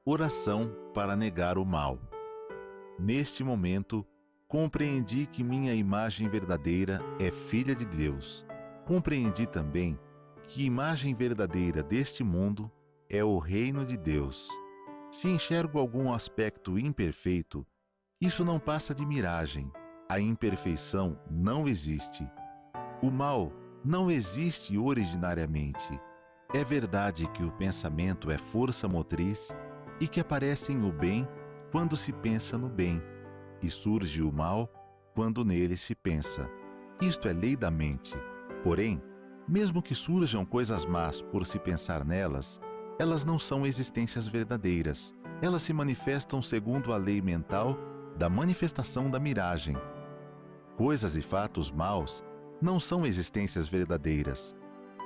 Oração para negar o mal. Neste momento, compreendi que minha imagem verdadeira é filha de Deus. Compreendi também que a imagem verdadeira deste mundo é o reino de Deus. Se enxergo algum aspecto imperfeito, isso não passa de miragem. A imperfeição não existe. O mal não existe originariamente. É verdade que o pensamento é força motriz e que aparece o bem quando se pensa no bem, e surge o mal quando nele se pensa. Isto é lei da mente. Porém, mesmo que surjam coisas más por se pensar nelas, elas não são existências verdadeiras. Elas se manifestam segundo a lei mental da manifestação da miragem. Coisas e fatos maus não são existências verdadeiras.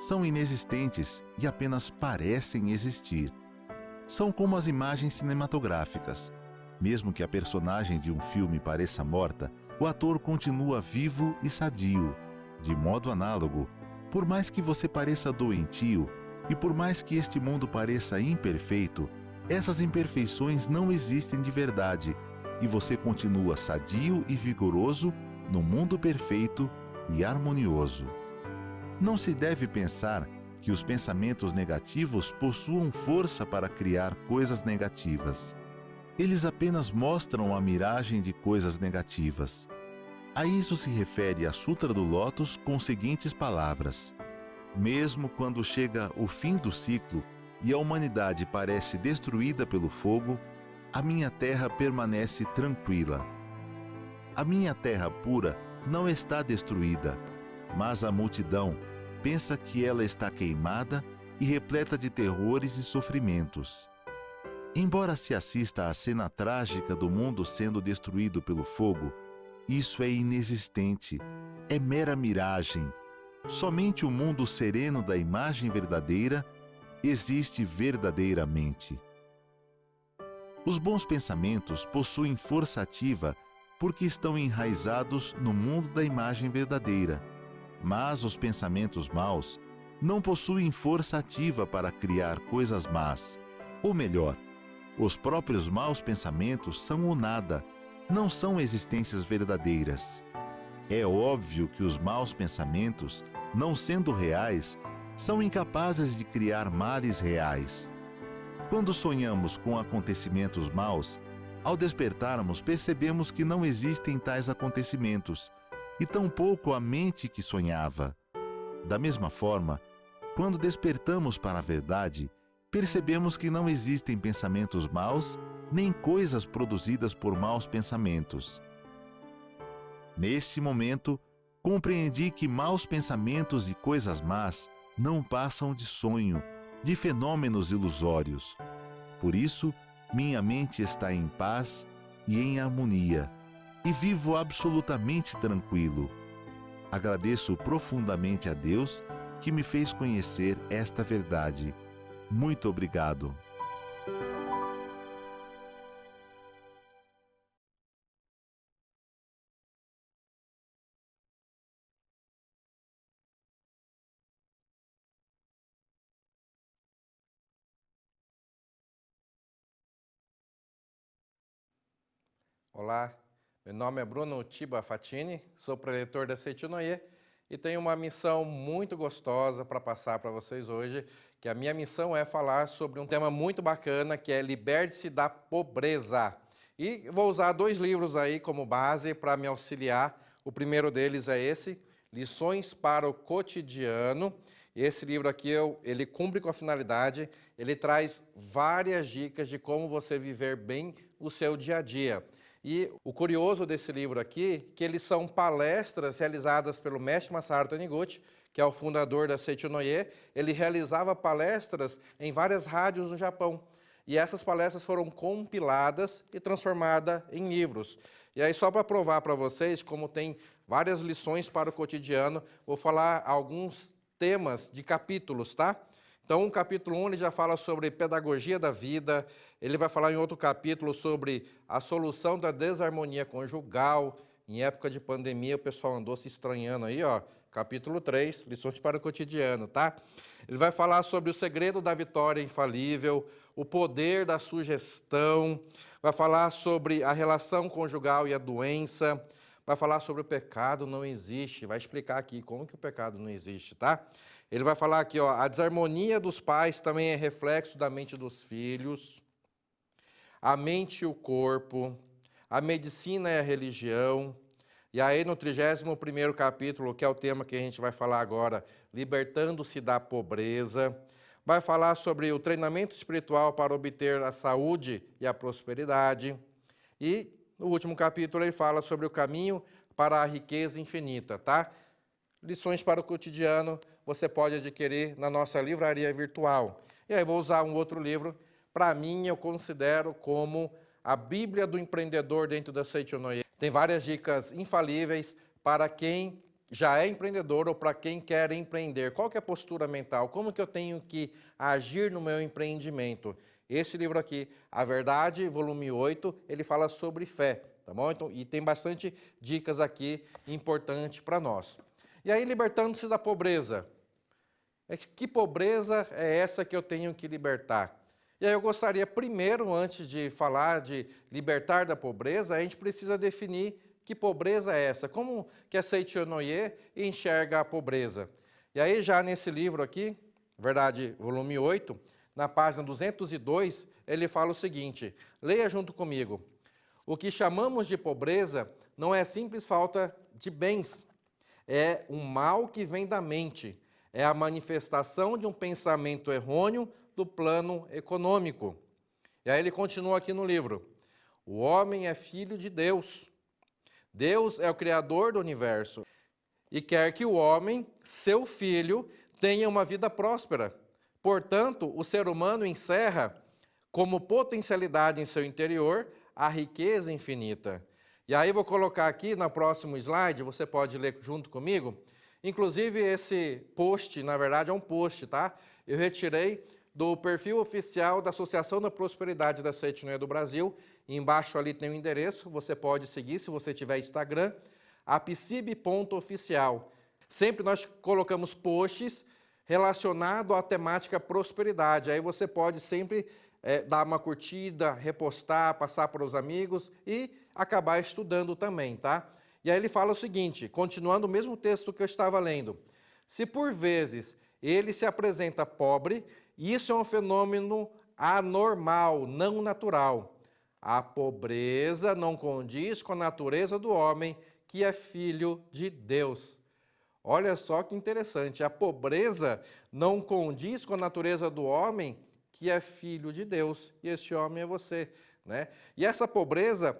São inexistentes e apenas parecem existir. São como as imagens cinematográficas. Mesmo que a personagem de um filme pareça morta, o ator continua vivo e sadio. De modo análogo, por mais que você pareça doentio e por mais que este mundo pareça imperfeito, essas imperfeições não existem de verdade e você continua sadio e vigoroso no mundo perfeito e harmonioso. Não se deve pensar que os pensamentos negativos possuam força para criar coisas negativas. Eles apenas mostram a miragem de coisas negativas. A isso se refere a Sutra do Lótus com as seguintes palavras: mesmo quando chega o fim do ciclo e a humanidade parece destruída pelo fogo, a minha terra permanece tranquila. A minha terra pura não está destruída, mas a multidão pensa que ela está queimada e repleta de terrores e sofrimentos. Embora se assista à cena trágica do mundo sendo destruído pelo fogo, isso é inexistente, é mera miragem. Somente o mundo sereno da imagem verdadeira existe verdadeiramente. Os bons pensamentos possuem força ativa porque estão enraizados no mundo da imagem verdadeira. Mas os pensamentos maus não possuem força ativa para criar coisas más. Ou melhor, os próprios maus pensamentos são o nada, não são existências verdadeiras. É óbvio que os maus pensamentos, não sendo reais, são incapazes de criar males reais. Quando sonhamos com acontecimentos maus, ao despertarmos percebemos que não existem tais acontecimentos, e tampouco a mente que sonhava. Da mesma forma, quando despertamos para a verdade, percebemos que não existem pensamentos maus, nem coisas produzidas por maus pensamentos. Neste momento, compreendi que maus pensamentos e coisas más não passam de sonho, de fenômenos ilusórios. Por isso, minha mente está em paz e em harmonia, e vivo absolutamente tranquilo. Agradeço profundamente a Deus que me fez conhecer esta verdade. Muito obrigado. Olá, meu nome é Bruno Tiba Fatini, sou preletor da Seitinoye e tenho uma missão muito gostosa para passar para vocês hoje, que a minha missão é falar sobre um tema muito bacana, que é liberte-se da pobreza. E vou usar 2 livros aí como base para me auxiliar. O primeiro deles é esse, Lições para o Cotidiano. Esse livro aqui, ele cumpre com a finalidade, ele traz várias dicas de como você viver bem o seu dia a dia. E o curioso desse livro aqui, que eles são palestras realizadas pelo mestre Masaharu Taniguchi, que é o fundador da Seitinoye. Ele realizava palestras em várias rádios no Japão. E essas palestras foram compiladas e transformadas em livros. E aí, só para provar para vocês, como tem várias lições para o cotidiano, vou falar alguns temas de capítulos, tá? Então, o capítulo 1 ele já fala sobre pedagogia da vida, ele vai falar em outro capítulo sobre a solução da desarmonia conjugal. Em época de pandemia, o pessoal andou se estranhando aí, ó. Capítulo 3, lições para o cotidiano, tá? Ele vai falar sobre o segredo da vitória infalível, o poder da sugestão, vai falar sobre a relação conjugal e a doença, vai falar sobre o pecado não existe, vai explicar aqui como que o pecado não existe, tá? Ele vai falar aqui, ó, a desarmonia dos pais também é reflexo da mente dos filhos, a mente e o corpo, a medicina e a religião. E aí no 31º capítulo, que é o tema que a gente vai falar agora, libertando-se da pobreza, vai falar sobre o treinamento espiritual para obter a saúde e a prosperidade. E no último capítulo ele fala sobre o caminho para a riqueza infinita, tá? Lições para o cotidiano você pode adquirir na nossa livraria virtual. E aí vou usar um outro livro, para mim eu considero como a Bíblia do empreendedor dentro da Seichonoye. Tem várias dicas infalíveis para quem já é empreendedor ou para quem quer empreender. Qual que é a postura mental? Como que eu tenho que agir no meu empreendimento? Esse livro aqui, A Verdade, volume 8, ele fala sobre fé, tá bom? Então, e tem bastante dicas aqui importantes para nós. E aí, libertando-se da pobreza. Que pobreza é essa que eu tenho que libertar? E aí eu gostaria, primeiro, antes de falar de libertar da pobreza, a gente precisa definir que pobreza é essa, como que a Seichonoye enxerga a pobreza. E aí já nesse livro aqui, Verdade, volume 8, na página 202, ele fala o seguinte, leia junto comigo. O que chamamos de pobreza não é simples falta de bens, é um mal que vem da mente, é a manifestação de um pensamento errôneo do plano econômico. E aí ele continua aqui no livro. O homem é filho de Deus. Deus é o criador do universo e quer que o homem, seu filho, tenha uma vida próspera. Portanto, o ser humano encerra como potencialidade em seu interior a riqueza infinita. E aí vou colocar aqui no próximo slide, você pode ler junto comigo. Inclusive esse post, na verdade é um post, tá? Eu retirei do perfil oficial da Associação da Prosperidade da Seichonoye do Brasil. Embaixo ali tem o endereço, você pode seguir se você tiver Instagram, apsib.oficial. Sempre nós colocamos posts relacionados à temática prosperidade. Aí você pode sempre dar uma curtida, repostar, passar para os amigos e acabar estudando também, tá? E aí ele fala o seguinte, continuando o mesmo texto que eu estava lendo. Se por vezes ele se apresenta pobre, isso é um fenômeno anormal, não natural. A pobreza não condiz com a natureza do homem, que é filho de Deus. Olha só que interessante, a pobreza não condiz com a natureza do homem, que é filho de Deus, e esse homem é você, né? E essa pobreza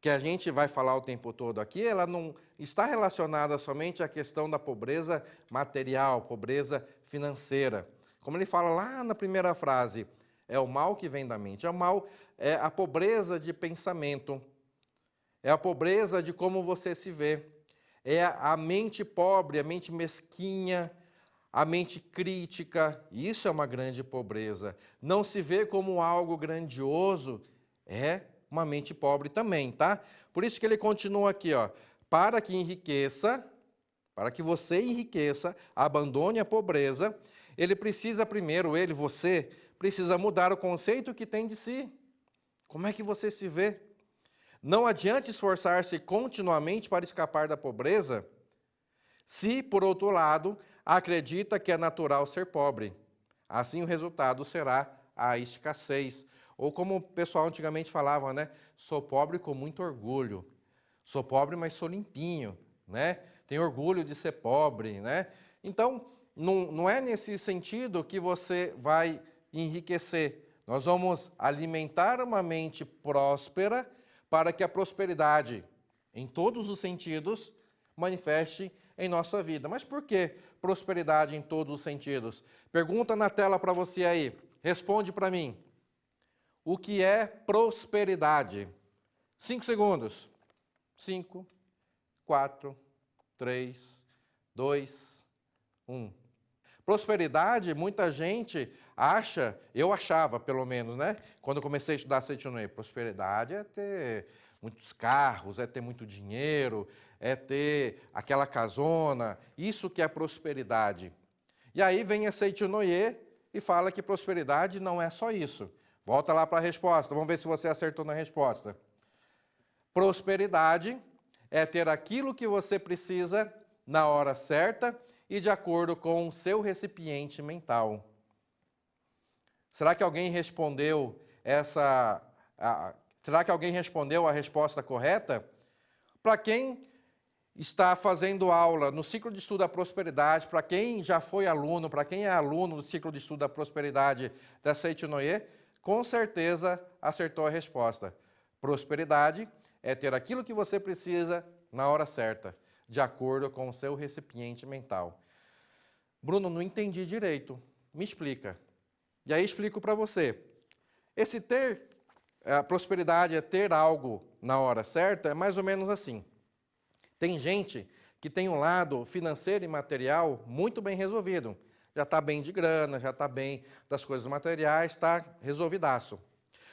que a gente vai falar o tempo todo aqui, ela não está relacionada somente à questão da pobreza material, pobreza financeira. Como ele fala lá na primeira frase, é o mal que vem da mente. É o mal, é a pobreza de pensamento, é a pobreza de como você se vê, é a mente pobre, a mente mesquinha, a mente crítica. Isso é uma grande pobreza. Não se vê como algo grandioso, é uma mente pobre também, tá? Por isso que ele continua aqui, ó, para que enriqueça, para que você enriqueça, abandone a pobreza, ele precisa primeiro, você, precisa mudar o conceito que tem de si. Como é que você se vê? Não adianta esforçar-se continuamente para escapar da pobreza, se, por outro lado, acredita que é natural ser pobre. Assim o resultado será a escassez. Ou como o pessoal antigamente falava, né? Sou pobre com muito orgulho. Sou pobre, mas sou limpinho, né? Tenho orgulho de ser pobre, né? Então, não é nesse sentido que você vai enriquecer. Nós vamos alimentar uma mente próspera para que a prosperidade, em todos os sentidos, manifeste em nossa vida. Mas por que prosperidade em todos os sentidos? Pergunta na tela para você aí. Responde para mim. O que é prosperidade? 5 segundos. 5, 4, 3, 2, 1. Prosperidade, muita gente acha, eu achava pelo menos, né? Quando eu comecei a estudar Seichonoye, prosperidade é ter muitos carros, é ter muito dinheiro, é ter aquela casona, isso que é prosperidade. E aí vem a Seichonoye e fala que prosperidade não é só isso. Volta lá para a resposta, vamos ver se você acertou na resposta. Prosperidade é ter aquilo que você precisa na hora certa e de acordo com o seu recipiente mental. Será que alguém respondeu será que alguém respondeu a resposta correta? Para quem está fazendo aula no ciclo de estudo da prosperidade, para quem já foi aluno, para quem é aluno do ciclo de estudo da prosperidade da Seitinoye, com certeza acertou a resposta. Prosperidade é ter aquilo que você precisa na hora certa, de acordo com o seu recipiente mental. Bruno, não entendi direito. Me explica. E aí explico para você. Esse a prosperidade é ter algo na hora certa, é mais ou menos assim. Tem gente que tem um lado financeiro e material muito bem resolvido. Já está bem de grana, já está bem das coisas materiais, está resolvidaço.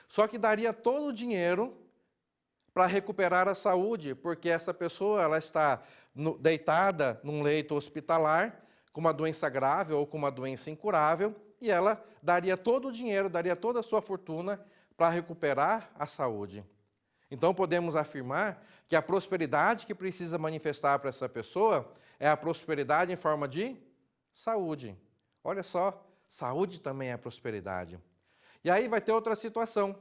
Só que daria todo o dinheiro para recuperar a saúde, porque essa pessoa ela está deitada num leito hospitalar, com uma doença grave ou com uma doença incurável, e ela daria todo o dinheiro, daria toda a sua fortuna para recuperar a saúde. Então podemos afirmar que a prosperidade que precisa manifestar para essa pessoa é a prosperidade em forma de saúde. Olha só, saúde também é prosperidade. E aí vai ter outra situação.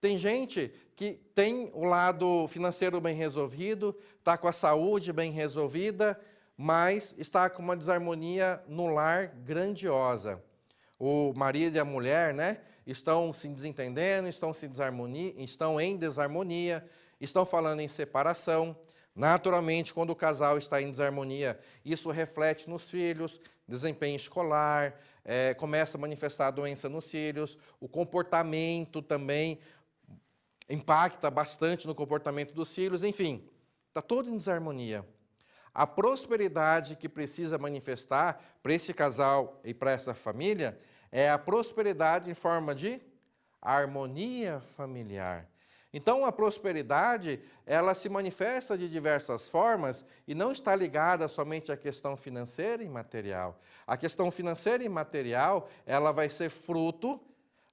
Tem gente que tem o lado financeiro bem resolvido, está com a saúde bem resolvida, mas está com uma desarmonia no lar grandiosa. O marido e a mulher, né, estão se desentendendo, estão em desarmonia, estão falando em separação. Naturalmente, quando o casal está em desarmonia, isso reflete nos filhos, desempenho escolar, começa a manifestar a doença nos filhos, o comportamento também impacta bastante no comportamento dos filhos, enfim, está todo em desarmonia. A prosperidade que precisa manifestar para esse casal e para essa família é a prosperidade em forma de harmonia familiar. Então, a prosperidade, ela se manifesta de diversas formas e não está ligada somente à questão financeira e material. A questão financeira e material, ela vai ser fruto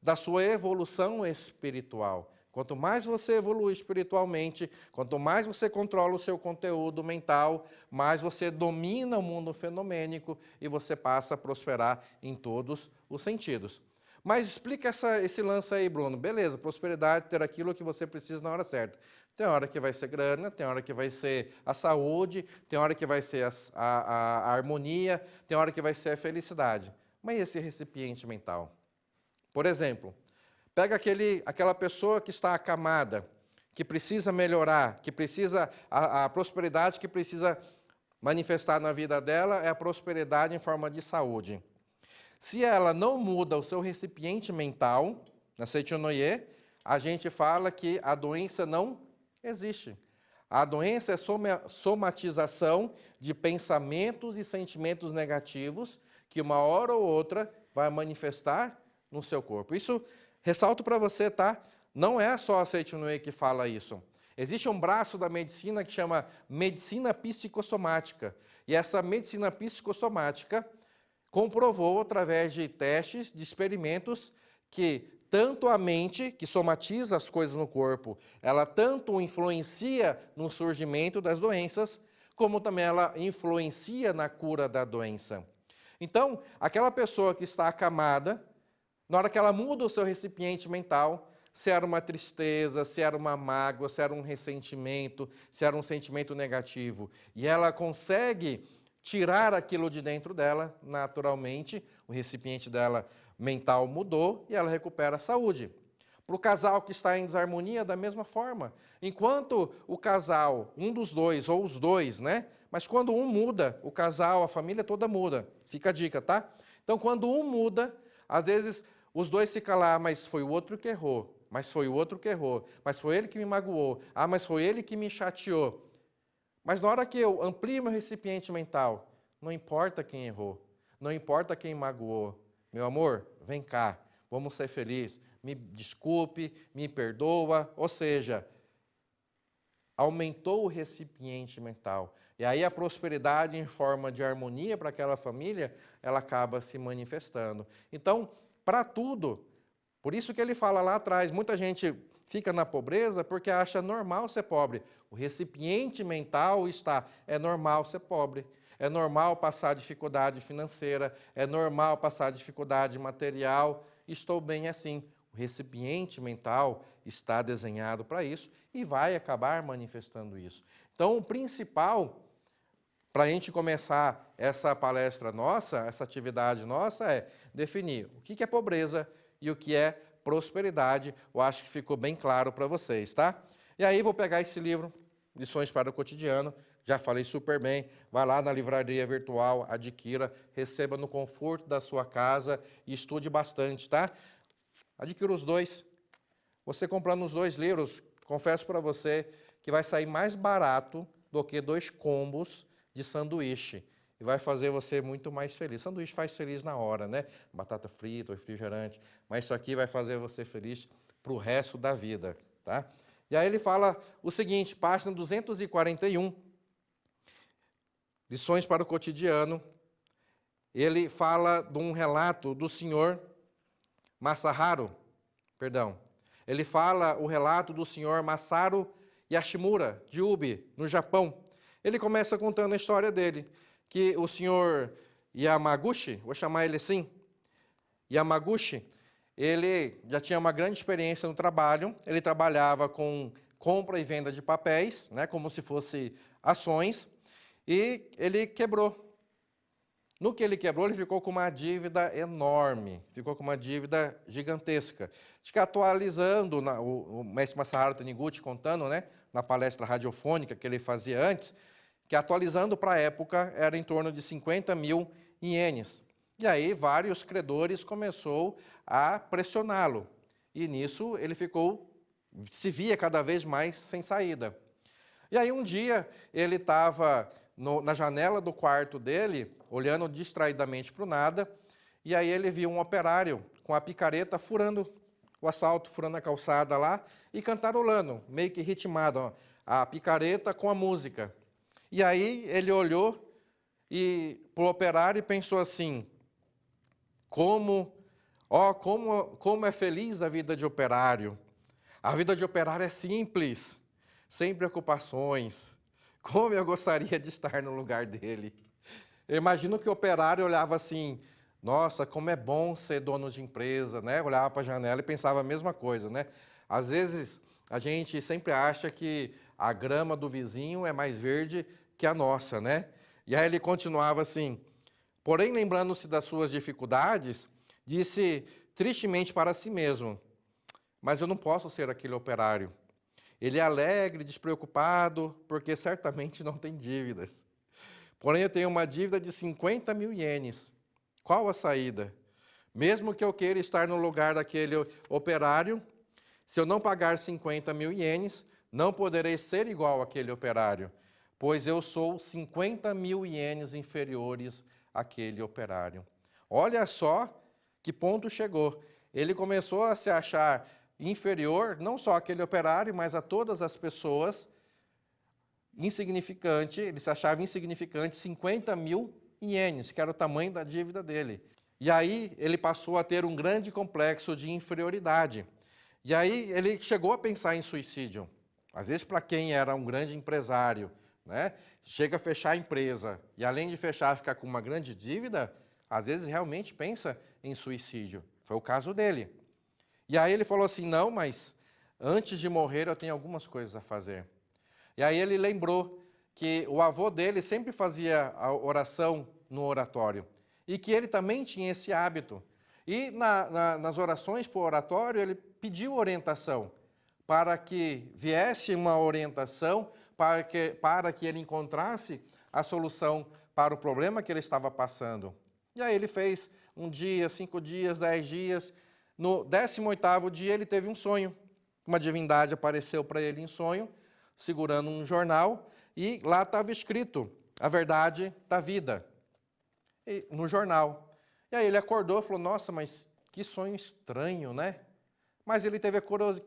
da sua evolução espiritual. Quanto mais você evolui espiritualmente, quanto mais você controla o seu conteúdo mental, mais você domina o mundo fenomênico e você passa a prosperar em todos os sentidos. Mas explica esse lance aí, Bruno. Beleza, prosperidade, ter aquilo que você precisa na hora certa. Tem hora que vai ser grana, tem hora que vai ser a saúde, tem hora que vai ser a harmonia, tem hora que vai ser a felicidade. Mas e esse recipiente mental? Por exemplo, pega aquela pessoa que está acamada, que precisa melhorar, que precisa, a prosperidade que precisa manifestar na vida dela é a prosperidade em forma de saúde. Se ela não muda o seu recipiente mental, na Seitinoye, a gente fala que a doença não existe. A doença é somatização de pensamentos e sentimentos negativos que uma hora ou outra vai manifestar no seu corpo. Isso, ressalto para você, tá? Não é só a Seitinoye que fala isso. Existe um braço da medicina que chama medicina psicossomática. E essa medicina psicossomática comprovou, através de testes, de experimentos, que tanto a mente, que somatiza as coisas no corpo, ela tanto influencia no surgimento das doenças, como também ela influencia na cura da doença. Então, aquela pessoa que está acamada, na hora que ela muda o seu recipiente mental, se era uma tristeza, se era uma mágoa, se era um ressentimento, se era um sentimento negativo, e ela consegue tirar aquilo de dentro dela, naturalmente, o recipiente dela mental mudou e ela recupera a saúde. Para o casal que está em desarmonia, da mesma forma. Enquanto o casal, um dos dois, ou os dois, né? Mas quando um muda, o casal, a família toda muda. Fica a dica, tá? Então, quando um muda, às vezes os dois ficam lá, mas foi o outro que errou, mas foi o outro que errou, mas foi ele que me magoou, mas foi ele que me chateou. Mas na hora que eu amplio meu recipiente mental, não importa quem errou, não importa quem magoou. Meu amor, vem cá, vamos ser felizes, me desculpe, me perdoa. Ou seja, aumentou o recipiente mental. E aí a prosperidade em forma de harmonia para aquela família, ela acaba se manifestando. Então, para tudo, Por isso que ele fala lá atrás, muita gente fica na pobreza porque acha normal ser pobre. O recipiente mental é normal ser pobre. É normal passar dificuldade financeira, é normal passar dificuldade material. Estou bem assim. O recipiente mental está desenhado para isso e vai acabar manifestando isso. Então, o principal para a gente começar essa palestra nossa, essa atividade nossa, é definir o que é pobreza e o que é prosperidade. Eu acho que ficou bem claro para vocês, tá? E aí vou pegar esse livro, Lições para o Cotidiano, já falei super bem, vai lá na livraria virtual, adquira, receba no conforto da sua casa e estude bastante, tá? Adquira os dois. Você comprando os 2 livros, confesso para você que vai sair mais barato do que 2 combos de sanduíche. E vai fazer você muito mais feliz. Sanduíche faz feliz na hora, né? Batata frita, refrigerante. Mas isso aqui vai fazer você feliz para o resto da vida, tá? E aí ele fala o seguinte, página 241, Lições para o Cotidiano. Ele fala de um relato do senhor Masaharu, Ele fala o relato do senhor Masaru Yoshimura, de Ubi, no Japão. Ele começa contando a história dele, que o senhor Yamaguchi, vou chamar ele assim, Yamaguchi, ele já tinha uma grande experiência no trabalho, ele trabalhava com compra e venda de papéis, né, como se fosse ações, e ele quebrou. No que ele quebrou, ele ficou com uma dívida enorme, ficou com uma dívida gigantesca. Acho que atualizando, o mestre Masaharu Taniguchi contando, né, na palestra radiofônica que ele fazia antes, que atualizando para a época era em torno de 50 mil ienes. E aí vários credores começou a pressioná-lo. E nisso ele se via cada vez mais sem saída. E aí um dia ele estava na janela do quarto dele, olhando distraidamente para o nada, e aí ele viu um operário com a picareta furando o asfalto, furando a calçada lá, e cantarolando, meio que ritmado, ó, a picareta com a música. E aí ele olhou para o operário e pensou assim, como é feliz a vida de operário. A vida de operário é simples, sem preocupações. Como eu gostaria de estar no lugar dele. Eu imagino que o operário olhava assim, nossa, como é bom ser dono de empresa, né? Olhava para a janela e pensava a mesma coisa, né? Às vezes, a gente sempre acha que a grama do vizinho é mais verde que a nossa, né? E aí ele continuava assim, porém, lembrando-se das suas dificuldades, disse tristemente para si mesmo, mas eu não posso ser aquele operário. Ele é alegre, despreocupado, porque certamente não tem dívidas. Porém, eu tenho uma dívida de 50 mil ienes. Qual a saída? Mesmo que eu queira estar no lugar daquele operário, se eu não pagar 50 mil ienes, não poderei ser igual àquele operário, pois eu sou 50 mil ienes inferiores àquele operário. Olha só que ponto chegou. Ele começou a se achar inferior, não só àquele operário, mas a todas as pessoas, insignificante, ele se achava insignificante, 50 mil ienes, que era o tamanho da dívida dele. E aí ele passou a ter um grande complexo de inferioridade. E aí ele chegou a pensar em suicídio. Às vezes, para quem era um grande empresário, né, chega a fechar a empresa e, além de fechar, ficar com uma grande dívida, às vezes realmente pensa em suicídio. Foi o caso dele. E aí ele falou assim, não, mas antes de morrer eu tenho algumas coisas a fazer. E aí ele lembrou que o avô dele sempre fazia a oração no oratório e que ele também tinha esse hábito. E nas orações para o oratório ele pediu orientação para que viesse uma orientação para que ele encontrasse a solução para o problema que ele estava passando. E aí ele fez um dia, 5 dias, 10 dias. No 18º dia ele teve um sonho. Uma divindade apareceu para ele em sonho, segurando um jornal, e lá estava escrito a verdade da vida, no jornal. E aí ele acordou e falou, nossa, mas que sonho estranho, né? Mas ele teve a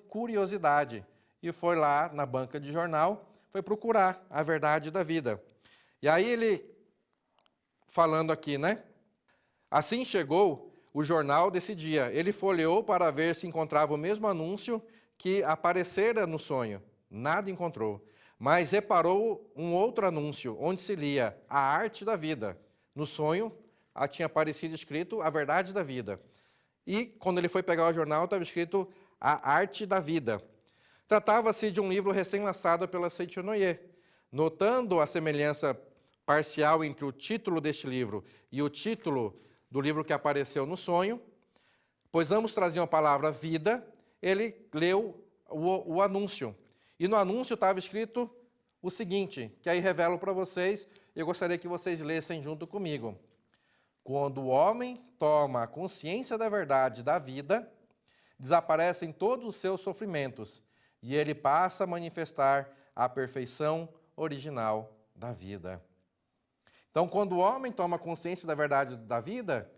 curiosidade e foi lá na banca de jornal, foi procurar a verdade da vida. E aí ele, falando aqui, né? Assim chegou o jornal desse dia. Ele folheou para ver se encontrava o mesmo anúncio que aparecera no sonho. Nada encontrou. Mas reparou um outro anúncio, onde se lia a arte da vida. No sonho, tinha aparecido escrito a verdade da vida. E, quando ele foi pegar o jornal, estava escrito a arte da vida. Tratava-se de um livro recém-lançado pela Seitonoye. Notando a semelhança parcial entre o título deste livro e o título do livro que apareceu no sonho, pois ambos traziam a palavra vida, ele leu o anúncio. E no anúncio estava escrito o seguinte, que aí revelo para vocês, eu gostaria que vocês lessem junto comigo. Quando o homem toma a consciência da verdade da vida, desaparecem todos os seus sofrimentos e ele passa a manifestar a perfeição original da vida. Então, quando o homem toma consciência da verdade da vida,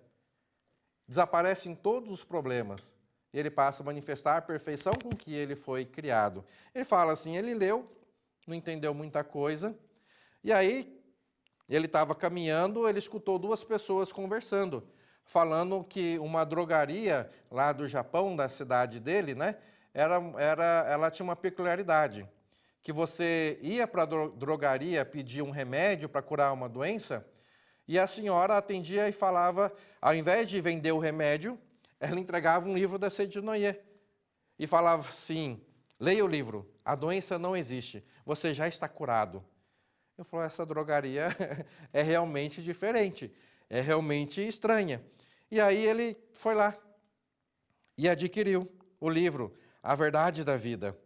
desaparecem todos os problemas. E ele passa a manifestar a perfeição com que ele foi criado. Ele fala assim, ele leu, não entendeu muita coisa, e aí ele estava caminhando, ele escutou duas pessoas conversando, falando que uma drogaria lá do Japão, da cidade dele, né, ela tinha uma peculiaridade, que você ia para a drogaria pedir um remédio para curar uma doença, e a senhora atendia e falava, ao invés de vender o remédio, ela entregava um livro da Seitonoye e falava assim, leia o livro, a doença não existe, você já está curado. Eu falei, essa drogaria é realmente diferente, é realmente estranha. E aí ele foi lá e adquiriu o livro, A Verdade da Vida.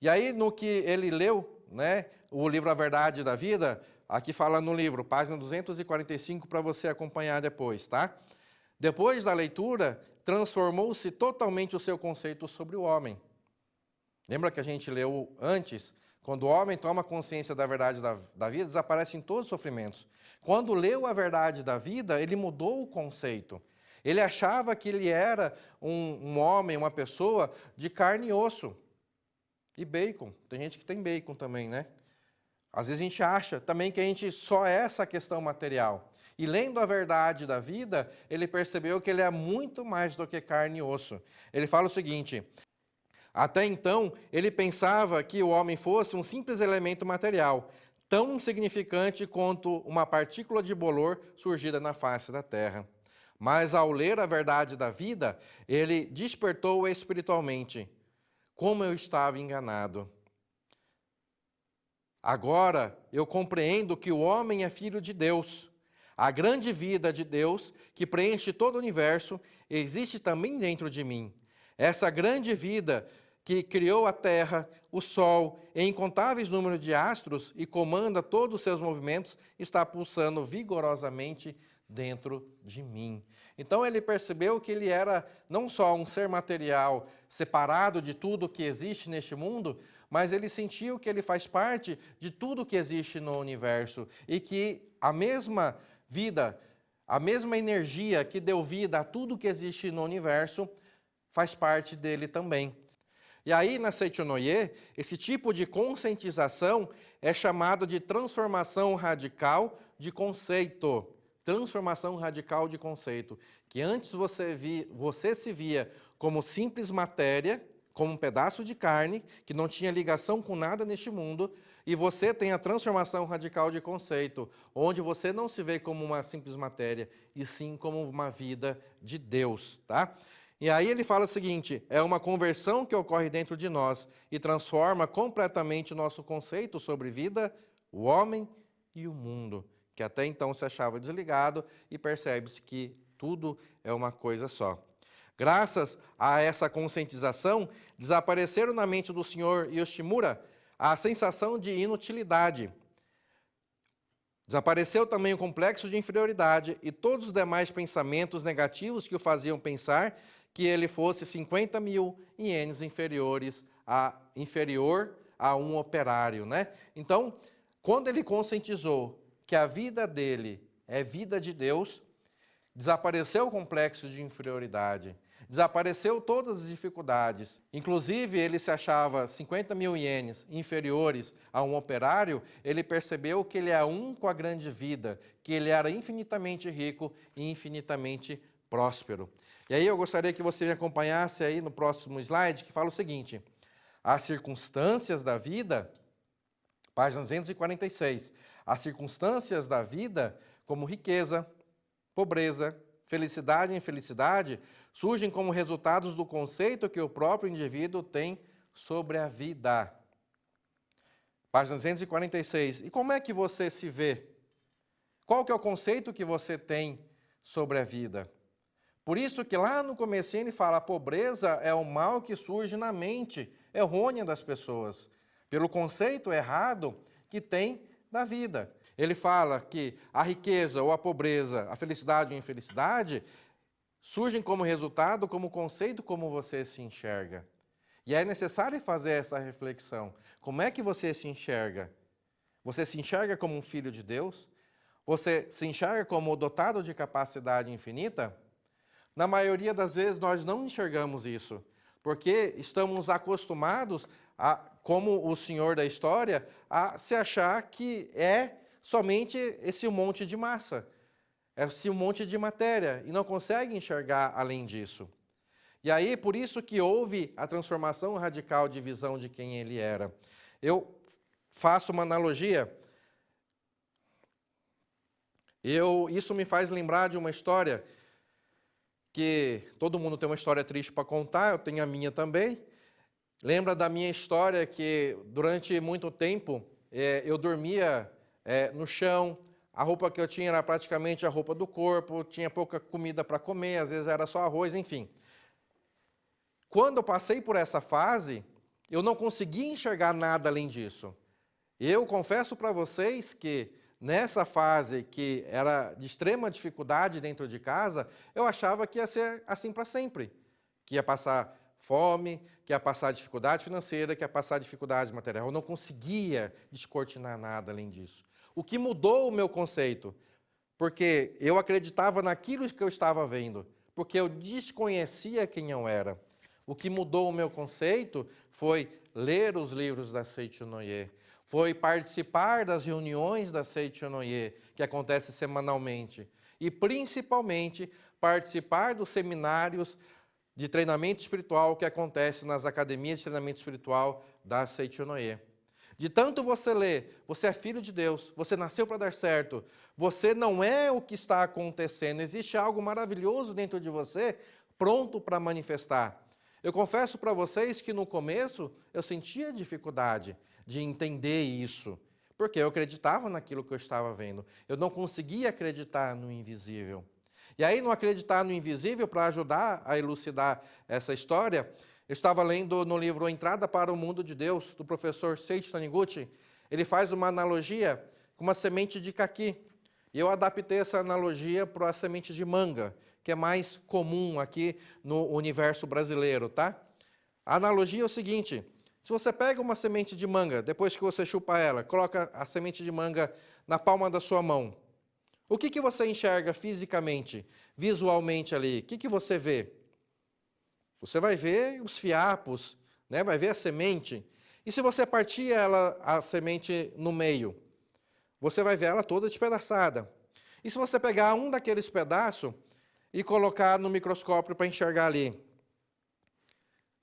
E aí no que ele leu, né, o livro A Verdade da Vida, aqui fala no livro, página 245, para você acompanhar depois, tá? Depois da leitura, transformou-se totalmente o seu conceito sobre o homem. Lembra que a gente leu antes? Quando o homem toma consciência da verdade da vida, desaparecem todos os sofrimentos. Quando leu a verdade da vida, ele mudou o conceito. Ele achava que ele era um homem, uma pessoa de carne e osso. E bacon. Tem gente que tem bacon também, né? Às vezes a gente acha também que a gente só é essa questão material. E lendo a verdade da vida, ele percebeu que ele é muito mais do que carne e osso. Ele fala o seguinte, até então ele pensava que o homem fosse um simples elemento material, tão insignificante quanto uma partícula de bolor surgida na face da terra. Mas ao ler a verdade da vida, ele despertou espiritualmente. Como eu estava enganado. Agora eu compreendo que o homem é filho de Deus. A grande vida de Deus, que preenche todo o universo, existe também dentro de mim. Essa grande vida que criou a terra, o sol, e incontáveis números de astros e comanda todos os seus movimentos, está pulsando vigorosamente dentro de mim. Então ele percebeu que ele era não só um ser material separado de tudo que existe neste mundo, mas ele sentiu que ele faz parte de tudo que existe no universo e que a mesma vida, a mesma energia que deu vida a tudo que existe no universo faz parte dele também. E aí na Seitonoye, esse tipo de conscientização é chamado de transformação radical de conceito. Transformação radical de conceito, que antes você se via como simples matéria, como um pedaço de carne, que não tinha ligação com nada neste mundo, e você tem a transformação radical de conceito, onde você não se vê como uma simples matéria, e sim como uma vida de Deus, tá? E aí ele fala o seguinte, é uma conversão que ocorre dentro de nós e transforma completamente o nosso conceito sobre vida, o homem e o mundo, que até então se achava desligado e percebe-se que tudo é uma coisa só. Graças a essa conscientização, desapareceram na mente do Sr. Yoshimura a sensação de inutilidade. Desapareceu também o complexo de inferioridade e todos os demais pensamentos negativos que o faziam pensar que ele fosse 50.000 ienes inferior a um operário, né? Então, quando ele conscientizou que a vida dele é vida de Deus, desapareceu o complexo de inferioridade, desapareceu todas as dificuldades. Inclusive, ele se achava 50.000 ienes inferiores a um operário, ele percebeu que ele é um com a grande vida, que ele era infinitamente rico e infinitamente próspero. E aí eu gostaria que você me acompanhasse aí no próximo slide, que fala o seguinte: as circunstâncias da vida, página 246, as circunstâncias da vida, como riqueza, pobreza, felicidade e infelicidade, surgem como resultados do conceito que o próprio indivíduo tem sobre a vida. Página 246. E como é que você se vê? Qual que é o conceito que você tem sobre a vida? Por isso que lá no comecinho ele fala, a pobreza é o mal que surge na mente errônea das pessoas, pelo conceito errado que tem da vida. Ele fala que a riqueza ou a pobreza, a felicidade ou a infelicidade, surgem como resultado, como conceito, como você se enxerga. E é necessário fazer essa reflexão. Como é que você se enxerga? Você se enxerga como um filho de Deus? Você se enxerga como dotado de capacidade infinita? Na maioria das vezes nós não enxergamos isso, porque estamos acostumados, como o senhor da história, a se achar que é somente esse monte de massa, esse monte de matéria, e não consegue enxergar além disso. E aí, por isso que houve a transformação radical de visão de quem ele era. Eu faço uma analogia. Isso me faz lembrar de uma história que todo mundo tem uma história triste para contar, eu tenho a minha também. Lembra da minha história que durante muito tempo eu dormia no chão, a roupa que eu tinha era praticamente a roupa do corpo, tinha pouca comida para comer, às vezes era só arroz, enfim. Quando eu passei por essa fase, eu não conseguia enxergar nada além disso. Eu confesso para vocês que nessa fase que era de extrema dificuldade dentro de casa, eu achava que ia ser assim para sempre. Que ia passar fome, que ia passar dificuldade financeira, que ia passar dificuldade material. Eu não conseguia descortinar nada além disso. O que mudou o meu conceito? Porque eu acreditava naquilo que eu estava vendo, porque eu desconhecia quem eu era. O que mudou o meu conceito foi ler os livros da Seicho-no-ye, foi participar das reuniões da Seicho-no-ye, que acontece semanalmente, e principalmente participar dos seminários de treinamento espiritual que acontece nas academias de treinamento espiritual da Seicho-no-ye. De tanto você ler, você é filho de Deus, você nasceu para dar certo, você não é o que está acontecendo, existe algo maravilhoso dentro de você, pronto para manifestar. Eu confesso para vocês que no começo eu sentia dificuldade de entender isso, porque eu acreditava naquilo que eu estava vendo. Eu não conseguia acreditar no invisível. E aí, no acreditar no invisível, para ajudar a elucidar essa história, eu estava lendo no livro Entrada para o Mundo de Deus, do professor Seiichi Taniguchi. Ele faz uma analogia com uma semente de caqui. E eu adaptei essa analogia para a semente de manga, que é mais comum aqui no universo brasileiro, tá? A analogia é o seguinte: se você pega uma semente de manga, depois que você chupa ela, coloca a semente de manga na palma da sua mão, o que você enxerga fisicamente, visualmente ali? O que você vê? Você vai ver os fiapos, né? Vai ver a semente. E se você partir a semente no meio, você vai ver ela toda despedaçada. E se você pegar um daqueles pedaços e colocar no microscópio para enxergar ali,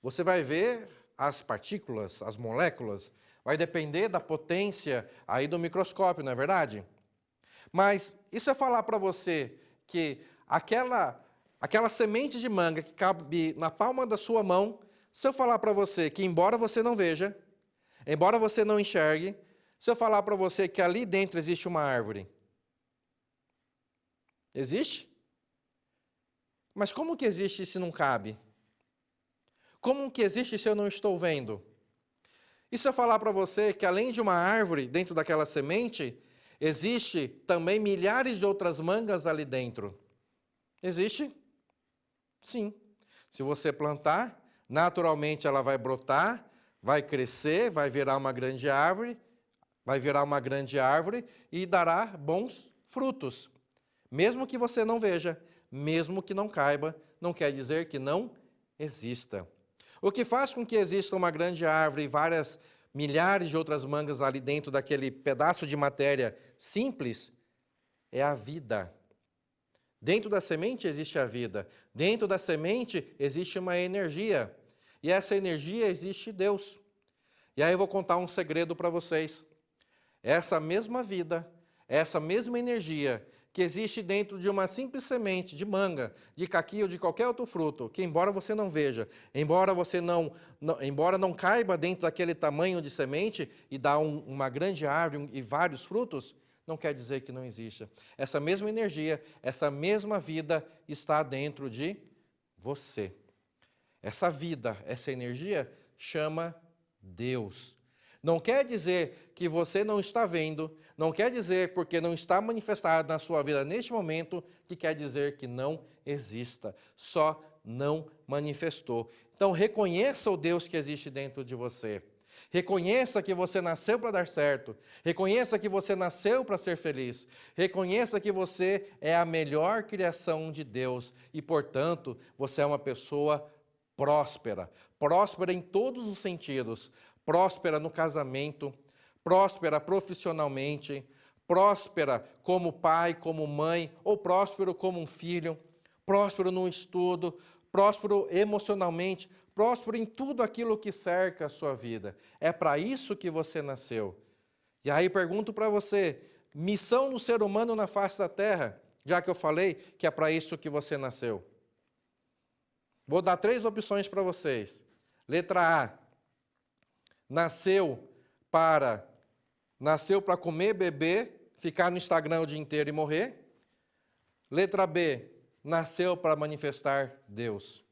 você vai ver as partículas, as moléculas, vai depender da potência aí do microscópio, não é verdade? Mas isso é falar para você que aquela semente de manga que cabe na palma da sua mão, se eu falar para você que embora você não veja, embora você não enxergue, se eu falar para você que ali dentro existe uma árvore, existe? Mas como que existe se não cabe? Como que existe se eu não estou vendo? E se eu falar para você que além de uma árvore dentro daquela semente, existe também milhares de outras mangas ali dentro? Existe? Sim. Se você plantar, naturalmente ela vai brotar, vai crescer, vai virar uma grande árvore e dará bons frutos. Mesmo que você não veja, mesmo que não caiba, não quer dizer que não exista. O que faz com que exista uma grande árvore e várias milhares de outras mangas ali dentro daquele pedaço de matéria simples é a vida. Dentro da semente existe a vida. Dentro da semente existe uma energia. E essa energia existe Deus. E aí eu vou contar um segredo para vocês. Essa mesma vida, essa mesma energia que existe dentro de uma simples semente de manga, de caqui ou de qualquer outro fruto, que embora você não veja, embora não caiba dentro daquele tamanho de semente e dá uma grande árvore e vários frutos, não quer dizer que não exista. Essa mesma energia, essa mesma vida está dentro de você. Essa vida, essa energia chama Deus. Não quer dizer que você não está vendo, não quer dizer porque não está manifestado na sua vida neste momento, que quer dizer que não exista. Só não manifestou. Então reconheça o Deus que existe dentro de você. Reconheça que você nasceu para dar certo. Reconheça que você nasceu para ser feliz. Reconheça que você é a melhor criação de Deus e, portanto, você é uma pessoa próspera. Próspera em todos os sentidos. Próspera no casamento, próspera profissionalmente, próspera como pai, como mãe, ou próspero como um filho, próspero no estudo, próspero emocionalmente, próspero em tudo aquilo que cerca a sua vida. É para isso que você nasceu. E aí pergunto para você, missão do ser humano na face da terra, já que eu falei que é para isso que você nasceu. Vou dar 3 opções para vocês. Letra A. Nasceu para comer, beber, ficar no Instagram o dia inteiro e morrer. Letra B, nasceu para manifestar Deus.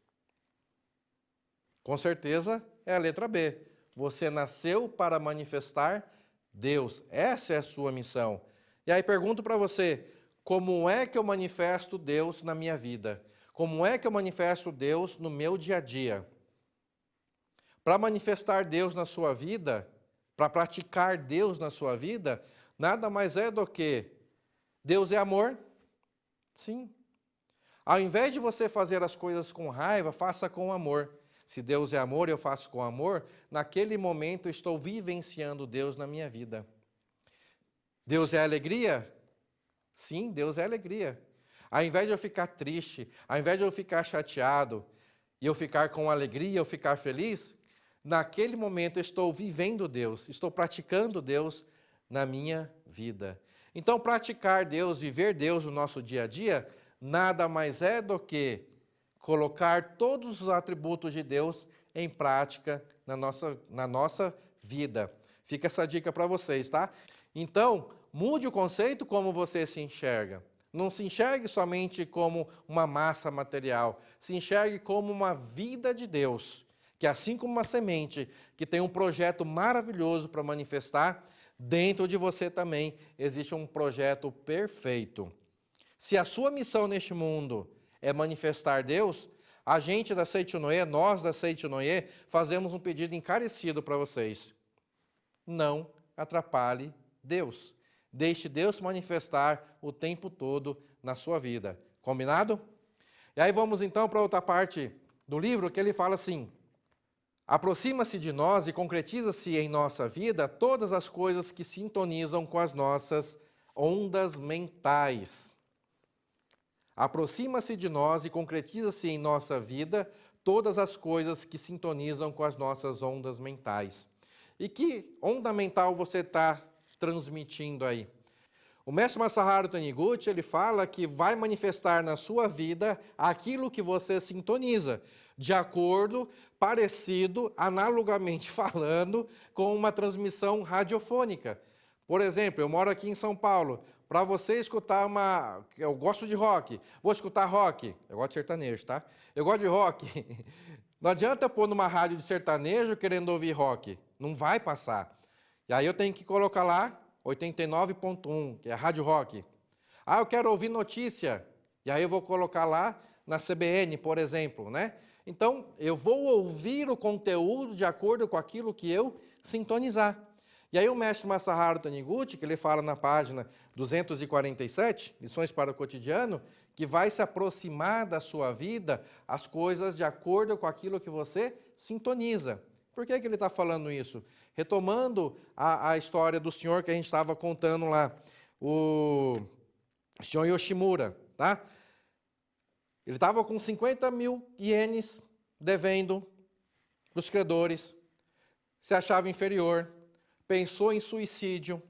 Com certeza é a letra B. Você nasceu para manifestar Deus. Essa é a sua missão. E aí pergunto para você, como é que eu manifesto Deus na minha vida? Como é que eu manifesto Deus no meu dia a dia? Para manifestar Deus na sua vida, para praticar Deus na sua vida, nada mais é do que Deus é amor? Sim. Ao invés de você fazer as coisas com raiva, faça com amor. Se Deus é amor e eu faço com amor, naquele momento eu estou vivenciando Deus na minha vida. Deus é alegria? Sim, Deus é alegria. Ao invés de eu ficar triste, ao invés de eu ficar chateado, e eu ficar com alegria, eu ficar feliz, naquele momento eu estou vivendo Deus, estou praticando Deus na minha vida. Então, praticar Deus, viver Deus no nosso dia a dia, nada mais é do que colocar todos os atributos de Deus em prática na nossa vida. Fica essa dica para vocês, tá? Então, mude o conceito como você se enxerga. Não se enxergue somente como uma massa material, se enxergue como uma vida de Deus, que assim como uma semente que tem um projeto maravilhoso para manifestar, dentro de você também existe um projeto perfeito. Se a sua missão neste mundo é manifestar Deus, a gente da Seitonoye, nós da Seitonoye, fazemos um pedido encarecido para vocês. Não atrapalhe Deus. Deixe Deus manifestar o tempo todo na sua vida. Combinado? E aí vamos então para outra parte do livro que ele fala assim: aproxima-se de nós e concretiza-se em nossa vida todas as coisas que sintonizam com as nossas ondas mentais. Aproxima-se de nós e concretiza-se em nossa vida todas as coisas que sintonizam com as nossas ondas mentais. E que onda mental você está transmitindo aí? O mestre Masaharu Taniguchi, ele fala que vai manifestar na sua vida aquilo que você sintoniza, de acordo, parecido, analogamente falando, com uma transmissão radiofônica. Por exemplo, eu moro aqui em São Paulo. Para você escutar eu gosto de rock, vou escutar rock. Eu gosto de sertanejo, tá? Eu gosto de rock. Não adianta eu pôr numa rádio de sertanejo querendo ouvir rock. Não vai passar. E aí eu tenho que colocar lá 89.1, que é a Rádio Rock. Ah, eu quero ouvir notícia. E aí eu vou colocar lá na CBN, por exemplo, né? Então, eu vou ouvir o conteúdo de acordo com aquilo que eu sintonizar. E aí o mestre Masaharu Taniguchi, que ele fala na página 247, Lições para o Cotidiano, que vai se aproximar da sua vida as coisas de acordo com aquilo que você sintoniza. Por que ele está falando isso? Retomando a história do senhor que a gente estava contando lá, o senhor Yoshimura, tá? Ele estava com 50 mil ienes devendo para os credores, se achava inferior, pensou em suicídio,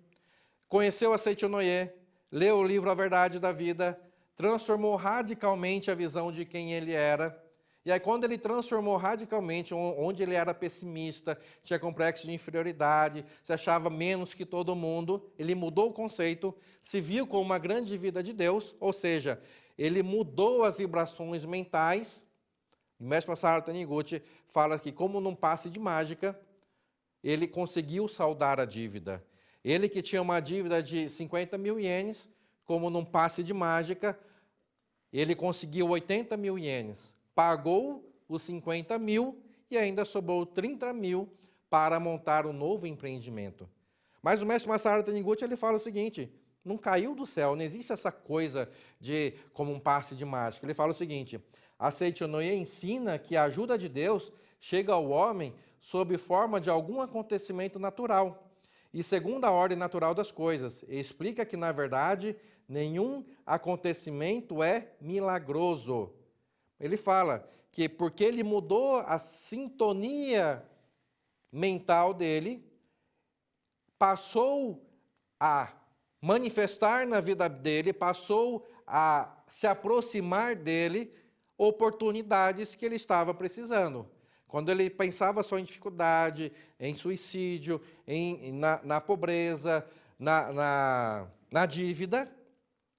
conheceu a Seichonoye, leu o livro A Verdade da Vida, transformou radicalmente a visão de quem ele era. E aí, quando ele transformou radicalmente, onde ele era pessimista, tinha complexo de inferioridade, se achava menos que todo mundo, ele mudou o conceito, se viu como uma grande vida de Deus, ou seja, ele mudou as vibrações mentais. O mestre Masaharu Taniguchi fala que, como num passe de mágica, ele conseguiu saldar a dívida. Ele que tinha uma dívida de 50 mil ienes, como num passe de mágica, ele conseguiu 80 mil ienes. Pagou os 50 mil e ainda sobrou 30 mil para montar um novo empreendimento. Mas o mestre Masaharu Taniguchi, ele fala o seguinte: não caiu do céu, não existe essa coisa de como um passe de mágica. Ele fala o seguinte: a Seichonoye ensina que a ajuda de Deus chega ao homem sob forma de algum acontecimento natural e segundo a ordem natural das coisas. E explica que, na verdade, nenhum acontecimento é milagroso. Ele fala que porque ele mudou a sintonia mental dele, passou a manifestar na vida dele, passou a se aproximar dele oportunidades que ele estava precisando. Quando ele pensava só em dificuldade, em suicídio, na pobreza, na dívida,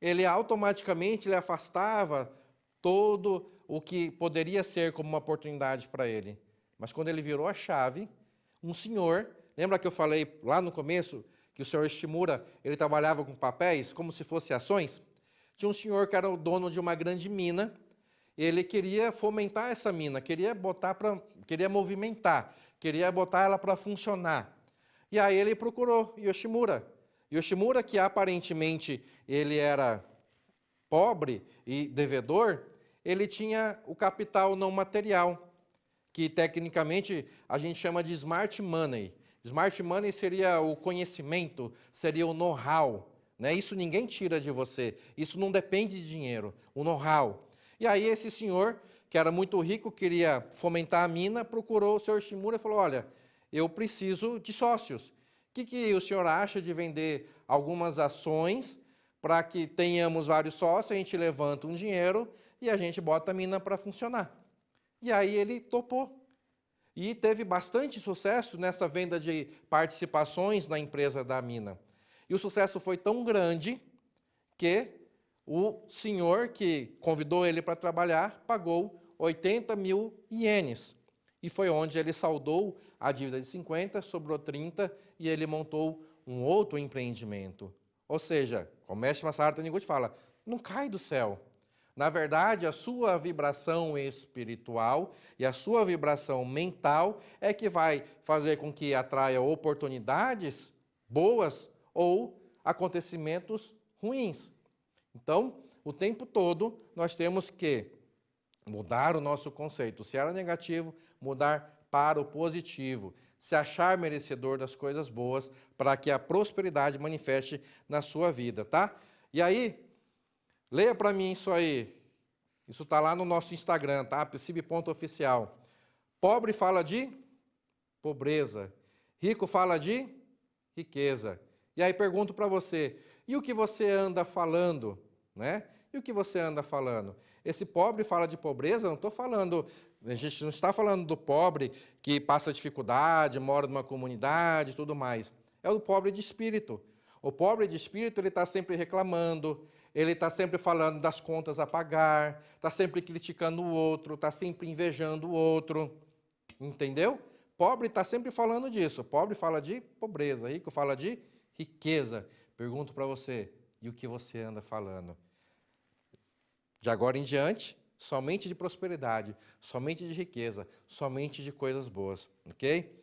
ele automaticamente ele afastava todo o que poderia ser como uma oportunidade para ele. Mas quando ele virou a chave, um senhor, lembra que eu falei lá no começo que o senhor Shimura, ele trabalhava com papéis como se fossem ações? Tinha um senhor que era o dono de uma grande mina, ele queria fomentar essa mina, queria movimentar, queria botar ela para funcionar. E aí ele procurou Yoshimura. Yoshimura, que aparentemente ele era pobre e devedor, ele tinha o capital não material, que tecnicamente a gente chama de smart money. Smart money seria o conhecimento, seria o know-how, né? Isso ninguém tira de você, isso não depende de dinheiro, o know-how. E aí esse senhor, que era muito rico, queria fomentar a mina, procurou o senhor Shimura e falou: olha, eu preciso de sócios. O que o senhor acha de vender algumas ações para que tenhamos vários sócios, a gente levanta um dinheiro e a gente bota a mina para funcionar? E aí ele topou. E teve bastante sucesso nessa venda de participações na empresa da mina. E o sucesso foi tão grande que o senhor que convidou ele para trabalhar pagou 80 mil ienes. E foi onde ele saldou a dívida de 50, sobrou 30 e ele montou um outro empreendimento. Ou seja, como o mestre Masaharu Taniguchi fala, não cai do céu. Na verdade, a sua vibração espiritual e a sua vibração mental é que vai fazer com que atraia oportunidades boas ou acontecimentos ruins. Então, o tempo todo, nós temos que mudar o nosso conceito. Se era negativo, mudar para o positivo. Se achar merecedor das coisas boas, para que a prosperidade manifeste na sua vida, tá? E aí, leia para mim isso aí. Isso está lá no nosso Instagram, tá? Psib.oficial. Pobre fala de pobreza. Rico fala de riqueza. E aí pergunto para você, e o que você anda falando, né? E o que você anda falando? Esse pobre fala de pobreza, não estou falando, a gente não está falando do pobre que passa dificuldade, mora numa comunidade e tudo mais. É o pobre de espírito. O pobre de espírito, ele está sempre reclamando, ele está sempre falando das contas a pagar, está sempre criticando o outro, está sempre invejando o outro. Entendeu? Pobre está sempre falando disso. Pobre fala de pobreza, rico fala de riqueza. Pergunto para você, e o que você anda falando? De agora em diante, somente de prosperidade, somente de riqueza, somente de coisas boas, ok?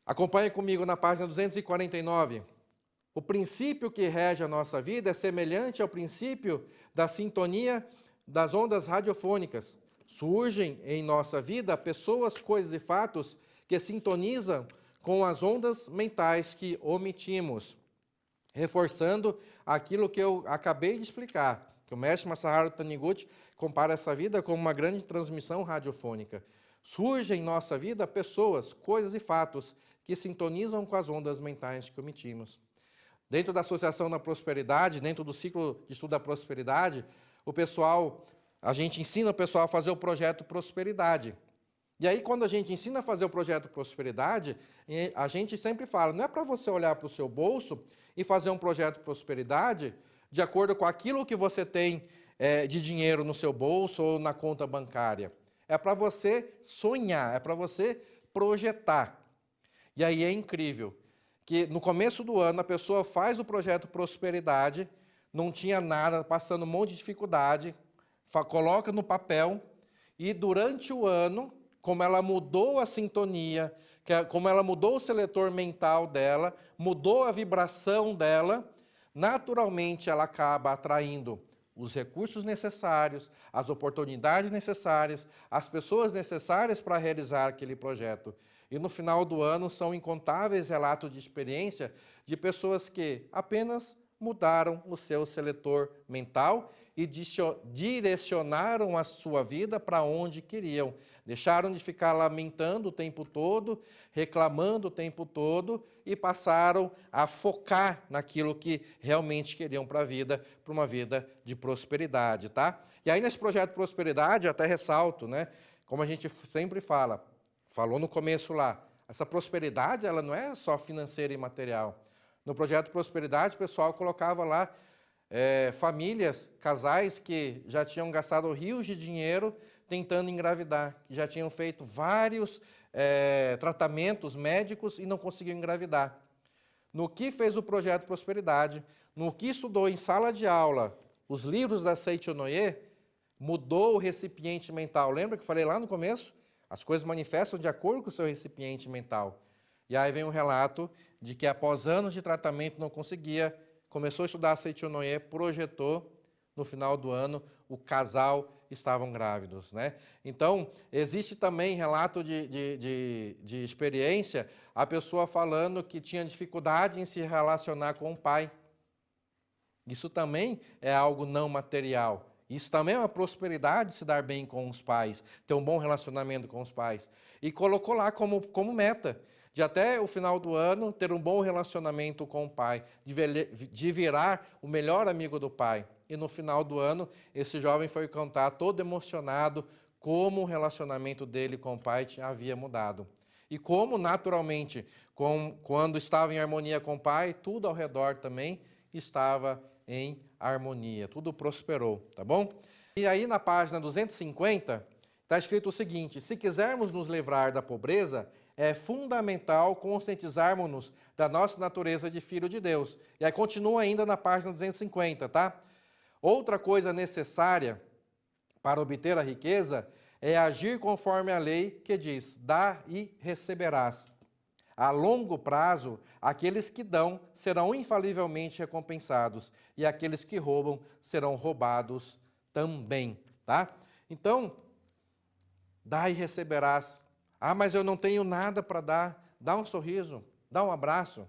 Acompanhe comigo na página 249. O princípio que rege a nossa vida é semelhante ao princípio da sintonia das ondas radiofônicas. Surgem em nossa vida pessoas, coisas e fatos que sintonizam com as ondas mentais que omitimos, reforçando aquilo que eu acabei de explicar, que o mestre Masaharu Taniguchi compara essa vida como uma grande transmissão radiofônica. Surgem em nossa vida pessoas, coisas e fatos que sintonizam com as ondas mentais que emitimos. Dentro da Associação da Prosperidade, dentro do ciclo de estudo da prosperidade, a gente ensina o pessoal a fazer o projeto Prosperidade. E aí, quando a gente ensina a fazer o projeto Prosperidade, a gente sempre fala, não é para você olhar para o seu bolso e fazer um projeto Prosperidade de acordo com aquilo que você tem de dinheiro no seu bolso ou na conta bancária. É para você sonhar, é para você projetar. E aí é incrível que no começo do ano a pessoa faz o projeto Prosperidade, não tinha nada, passando um monte de dificuldade, coloca no papel e durante o ano, como ela mudou a sintonia, como ela mudou o seletor mental dela, mudou a vibração dela, naturalmente ela acaba atraindo os recursos necessários, as oportunidades necessárias, as pessoas necessárias para realizar aquele projeto. E no final do ano são incontáveis relatos de experiência de pessoas que apenas mudaram o seu seletor mental e direcionaram a sua vida para onde queriam. Deixaram de ficar lamentando o tempo todo, reclamando o tempo todo e passaram a focar naquilo que realmente queriam para a vida, para uma vida de prosperidade, tá? E aí nesse projeto Prosperidade, eu até ressalto, né? Como a gente sempre falou no começo lá, essa prosperidade ela não é só financeira e material. No projeto Prosperidade, o pessoal colocava lá famílias, casais que já tinham gastado rios de dinheiro tentando engravidar, que já tinham feito vários tratamentos médicos e não conseguiam engravidar. No que fez o projeto Prosperidade, no que estudou em sala de aula, os livros da Seichonoye, mudou o recipiente mental. Lembra que eu falei lá no começo? As coisas manifestam de acordo com o seu recipiente mental. E aí vem um relato de que após anos de tratamento não conseguia, começou a estudar a Seichonoye, projetou, no final do ano, o casal estavam grávidos, né? Então, existe também relato de experiência, a pessoa falando que tinha dificuldade em se relacionar com o pai. Isso também é algo não material. Isso também é uma prosperidade, se dar bem com os pais, ter um bom relacionamento com os pais. E colocou lá como meta, de até o final do ano ter um bom relacionamento com o pai, de virar o melhor amigo do pai. E no final do ano, esse jovem foi contar todo emocionado como o relacionamento dele com o pai havia mudado. E como, naturalmente, quando estava em harmonia com o pai, tudo ao redor também estava em harmonia, tudo prosperou, tá bom? E aí na página 250, está escrito o seguinte: se quisermos nos livrar da pobreza, é fundamental conscientizarmos-nos da nossa natureza de filho de Deus. E aí continua ainda na página 250, tá? Outra coisa necessária para obter a riqueza é agir conforme a lei que diz: dá e receberás. A longo prazo, aqueles que dão serão infalivelmente recompensados, e aqueles que roubam serão roubados também, tá? Então, dá e receberás. Ah, mas eu não tenho nada para dar. Dá um sorriso, dá um abraço.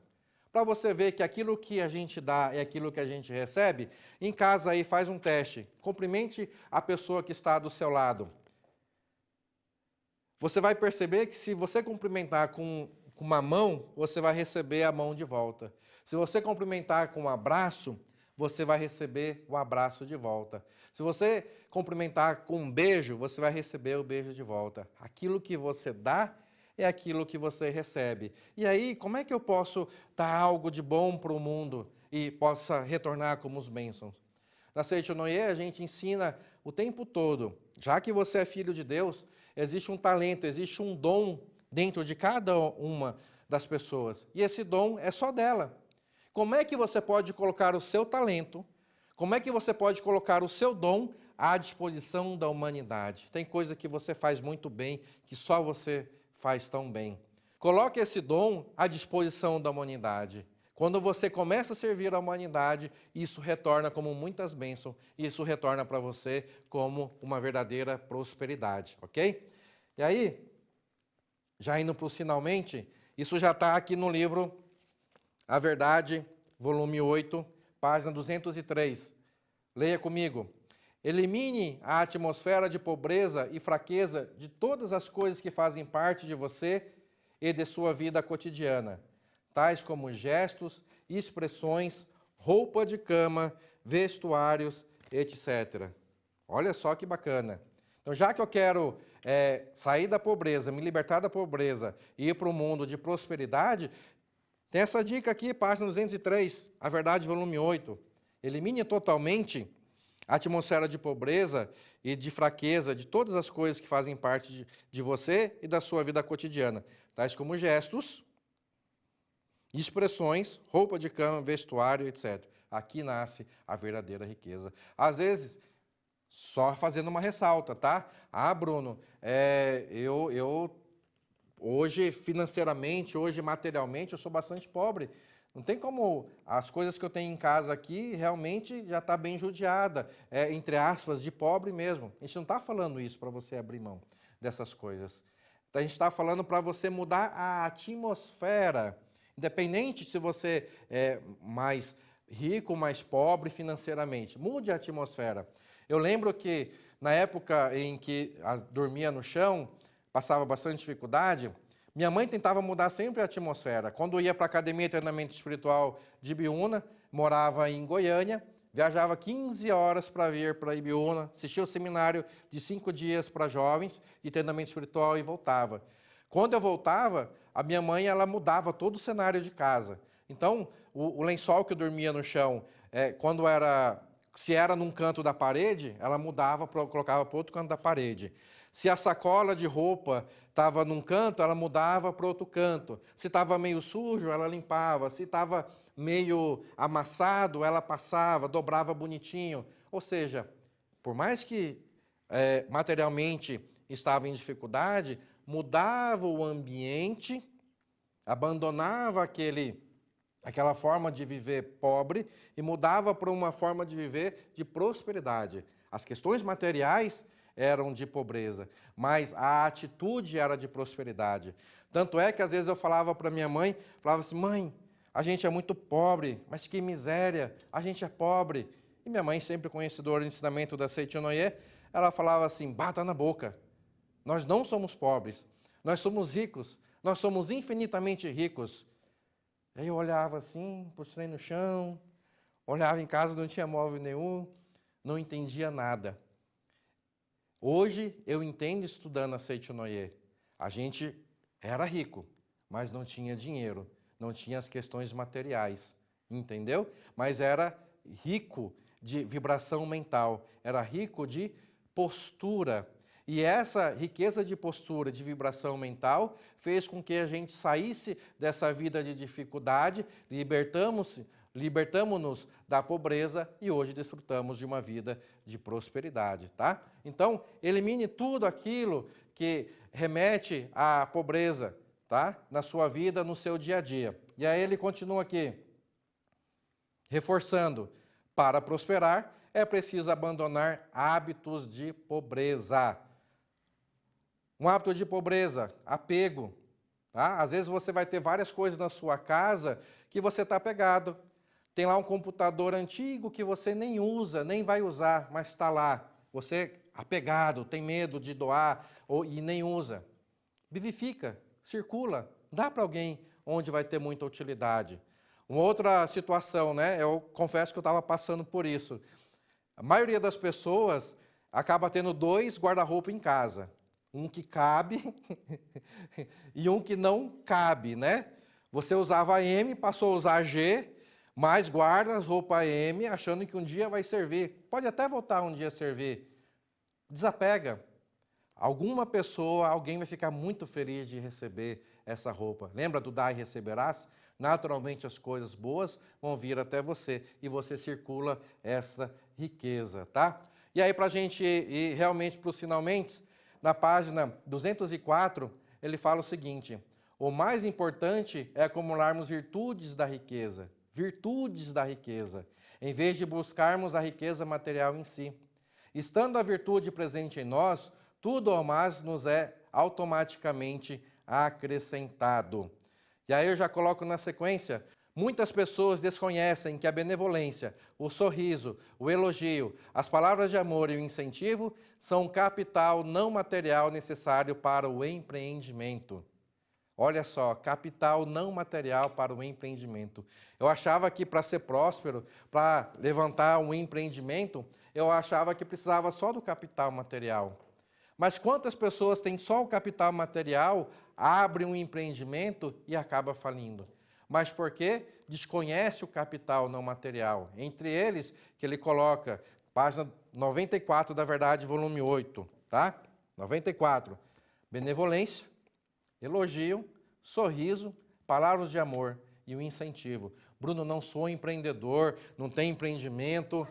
Para você ver que aquilo que a gente dá é aquilo que a gente recebe, em casa aí faz um teste. Cumprimente a pessoa que está do seu lado. Você vai perceber que se você cumprimentar com uma mão, você vai receber a mão de volta. Se você cumprimentar com um abraço, você vai receber o abraço de volta. Se você cumprimentar com um beijo, você vai receber o beijo de volta. Aquilo que você dá é aquilo que você recebe. E aí, como é que eu posso dar algo de bom para o mundo e possa retornar como os bênçãos? Na Seichonoye, a gente ensina o tempo todo, já que você é filho de Deus, existe um talento, existe um dom dentro de cada uma das pessoas. E esse dom é só dela. Como é que você pode colocar o seu talento, como é que você pode colocar o seu dom à disposição da humanidade? Tem coisa que você faz muito bem, que só você faz tão bem. Coloque esse dom à disposição da humanidade. Quando você começa a servir a humanidade, isso retorna como muitas bênçãos, isso retorna para você como uma verdadeira prosperidade, ok? E aí, já indo para o finalmente, isso já está aqui no livro A Verdade, volume 8, página 203. Leia comigo. Elimine a atmosfera de pobreza e fraqueza de todas as coisas que fazem parte de você e de sua vida cotidiana, tais como gestos, expressões, roupa de cama, vestuários, etc. Olha só que bacana. Então, já que eu quero sair da pobreza, me libertar da pobreza e ir para um mundo de prosperidade, tem essa dica aqui, página 203, A Verdade, volume 8. Elimine totalmente a atmosfera de pobreza e de fraqueza de todas as coisas que fazem parte de você e da sua vida cotidiana, tais como gestos, expressões, roupa de cama, vestuário, etc. Aqui nasce a verdadeira riqueza. Às vezes, só fazendo uma ressalta, tá? Ah, Bruno, eu hoje financeiramente, hoje materialmente, eu sou bastante pobre. Não tem como as coisas que eu tenho em casa aqui realmente já está bem judiada, entre aspas, de pobre mesmo. A gente não está falando isso para você abrir mão dessas coisas. Então, a gente está falando para você mudar a atmosfera, independente se você é mais rico, mais pobre financeiramente. Mude a atmosfera. Eu lembro que na época em que dormia no chão, passava bastante dificuldade, minha mãe tentava mudar sempre a atmosfera. Quando ia para a Academia de Treinamento Espiritual de Ibiúna, morava em Goiânia, viajava 15 horas para vir para Ibiúna, assistia o seminário de 5 dias para jovens de treinamento espiritual e voltava. Quando eu voltava, a minha mãe ela mudava todo o cenário de casa. Então, o lençol que eu dormia no chão, se era num canto da parede, ela mudava, colocava para outro canto da parede. Se a sacola de roupa estava num canto, ela mudava para outro canto. Se estava meio sujo, ela limpava. Se estava meio amassado, ela passava, dobrava bonitinho. Ou seja, por mais que materialmente estava em dificuldade, mudava o ambiente, abandonava aquela forma de viver pobre e mudava para uma forma de viver de prosperidade. As questões materiais eram de pobreza, mas a atitude era de prosperidade. Tanto é que às vezes eu falava para minha mãe, falava assim, mãe, a gente é muito pobre, mas que miséria, a gente é pobre. E minha mãe, sempre conhecedora do ensinamento da Seichonoye, ela falava assim, bata na boca, nós não somos pobres, nós somos ricos, nós somos infinitamente ricos. Aí eu olhava assim, postei no chão, olhava em casa, não tinha móvel nenhum, não entendia nada. Hoje eu entendo estudando a Seichonoye. A gente era rico, mas não tinha dinheiro, não tinha as questões materiais, entendeu? Mas era rico de vibração mental, era rico de postura. E essa riqueza de postura, de vibração mental, fez com que a gente saísse dessa vida de dificuldade, libertamos-nos da pobreza e hoje desfrutamos de uma vida de prosperidade, tá? Então, elimine tudo aquilo que remete à pobreza, tá? Na sua vida, no seu dia a dia. E aí ele continua aqui, reforçando, para prosperar é preciso abandonar hábitos de pobreza. Um hábito de pobreza, apego. Tá? Às vezes você vai ter várias coisas na sua casa que você está apegado. Tem lá um computador antigo que você nem usa, nem vai usar, mas está lá. Você apegado, tem medo de doar e nem usa. Vivifica, circula, dá para alguém onde vai ter muita utilidade. Uma outra situação, né? Eu confesso que eu estava passando por isso. A maioria das pessoas acaba tendo 2 guarda-roupa em casa. Um que cabe e um que não cabe, né? Você usava M, passou a usar G, mas guarda as roupas M, achando que um dia vai servir. Pode até voltar um dia a servir. Desapega. Alguma pessoa, alguém vai ficar muito feliz de receber essa roupa. Lembra do dar e receberás? Naturalmente as coisas boas vão vir até você e você circula essa riqueza, tá? E aí, para a gente ir realmente para os finalmente, na página 204, ele fala o seguinte, o mais importante é acumularmos virtudes da riqueza, em vez de buscarmos a riqueza material em si. Estando a virtude presente em nós, tudo ao mais nos é automaticamente acrescentado. E aí eu já coloco na sequência, Muitas pessoas desconhecem que a benevolência, o sorriso, o elogio, as palavras de amor e o incentivo são um capital não material necessário para o empreendimento. Olha só, capital não material para o empreendimento. Eu achava que para ser próspero, para levantar um empreendimento, eu achava que precisava só do capital material. Mas quantas pessoas têm só o capital material, abrem um empreendimento e acaba falindo? Mas por quê? Desconhece o capital não material. Entre eles, que ele coloca, página 94 da Verdade, volume 8, tá? 94. Benevolência, elogio, sorriso, palavras de amor e o incentivo. Bruno, não sou empreendedor, não tenho empreendimento.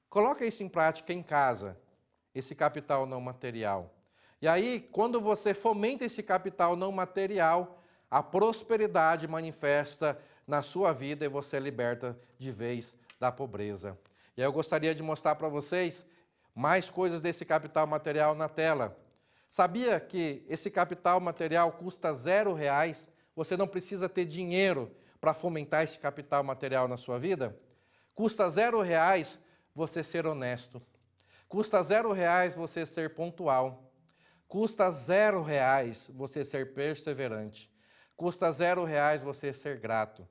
Coloca isso em prática em casa, esse capital não material. E aí, quando você fomenta esse capital não material, a prosperidade manifesta na sua vida e você é liberta de vez da pobreza. E aí eu gostaria de mostrar para vocês mais coisas desse capital material na tela. Sabia que esse capital material custa R$0? Você não precisa ter dinheiro para fomentar esse capital material na sua vida? Custa R$0 você ser honesto. Custa R$0 você ser pontual. Custa R$0 você ser perseverante. Custa R$0 você ser grato.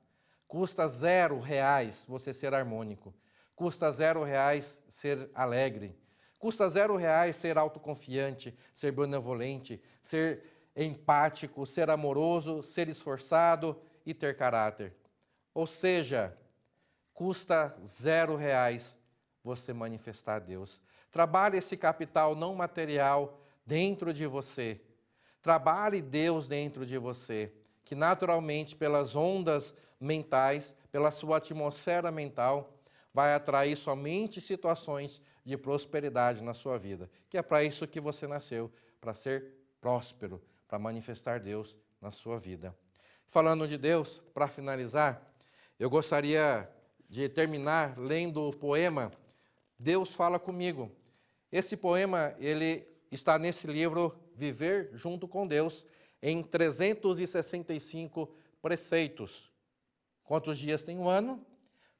Custa R$0 você ser harmônico. Custa R$0 ser alegre. Custa R$0 ser autoconfiante, ser benevolente, ser empático, ser amoroso, ser esforçado e ter caráter. Ou seja, custa R$0 você manifestar a Deus. Trabalhe esse capital não material dentro de você. Trabalhe Deus dentro de você, que naturalmente pelas ondas mentais, pela sua atmosfera mental, vai atrair somente situações de prosperidade na sua vida. Que é para isso que você nasceu, para ser próspero, para manifestar Deus na sua vida. Falando de Deus, para finalizar, eu gostaria de terminar lendo o poema Deus Fala Comigo. Esse poema, ele está nesse livro Viver Junto com Deus, em 365 preceitos. Quantos dias tem um ano?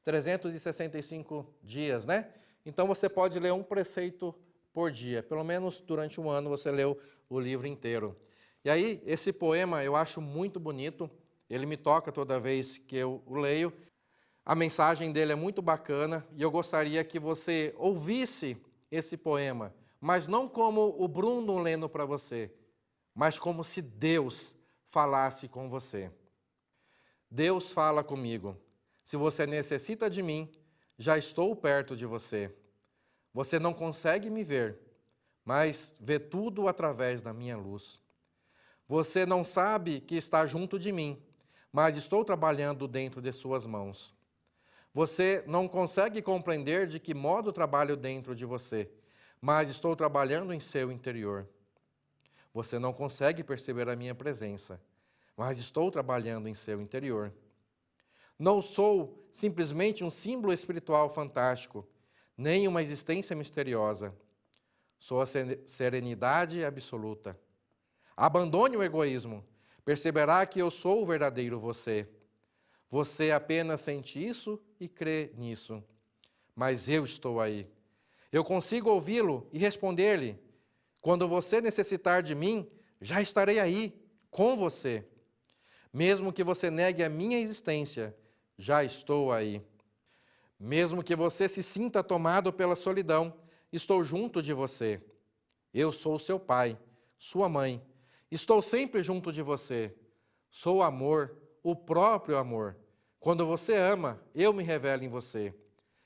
365 dias, né? Então você pode ler um preceito por dia. Pelo menos durante um ano você leu o livro inteiro. E aí, esse poema eu acho muito bonito. Ele me toca toda vez que eu o leio. A mensagem dele é muito bacana e eu gostaria que você ouvisse esse poema, mas não como o Bruno lendo para você, mas como se Deus falasse com você. Deus fala comigo. Se você necessita de mim, já estou perto de você. Você não consegue me ver, mas vê tudo através da minha luz. Você não sabe que está junto de mim, mas estou trabalhando dentro de suas mãos. Você não consegue compreender de que modo trabalho dentro de você, mas estou trabalhando em seu interior. Você não consegue perceber a minha presença, mas estou trabalhando em seu interior. Não sou simplesmente um símbolo espiritual fantástico, nem uma existência misteriosa. Sou a serenidade absoluta. Abandone o egoísmo. Perceberá que eu sou o verdadeiro você. Você apenas sente isso e crê nisso. Mas eu estou aí. Eu consigo ouvi-lo e responder-lhe. Quando você necessitar de mim, já estarei aí, com você. Mesmo que você negue a minha existência, já estou aí. Mesmo que você se sinta tomado pela solidão, estou junto de você. Eu sou seu pai, sua mãe. Estou sempre junto de você. Sou amor, o próprio amor. Quando você ama, eu me revelo em você.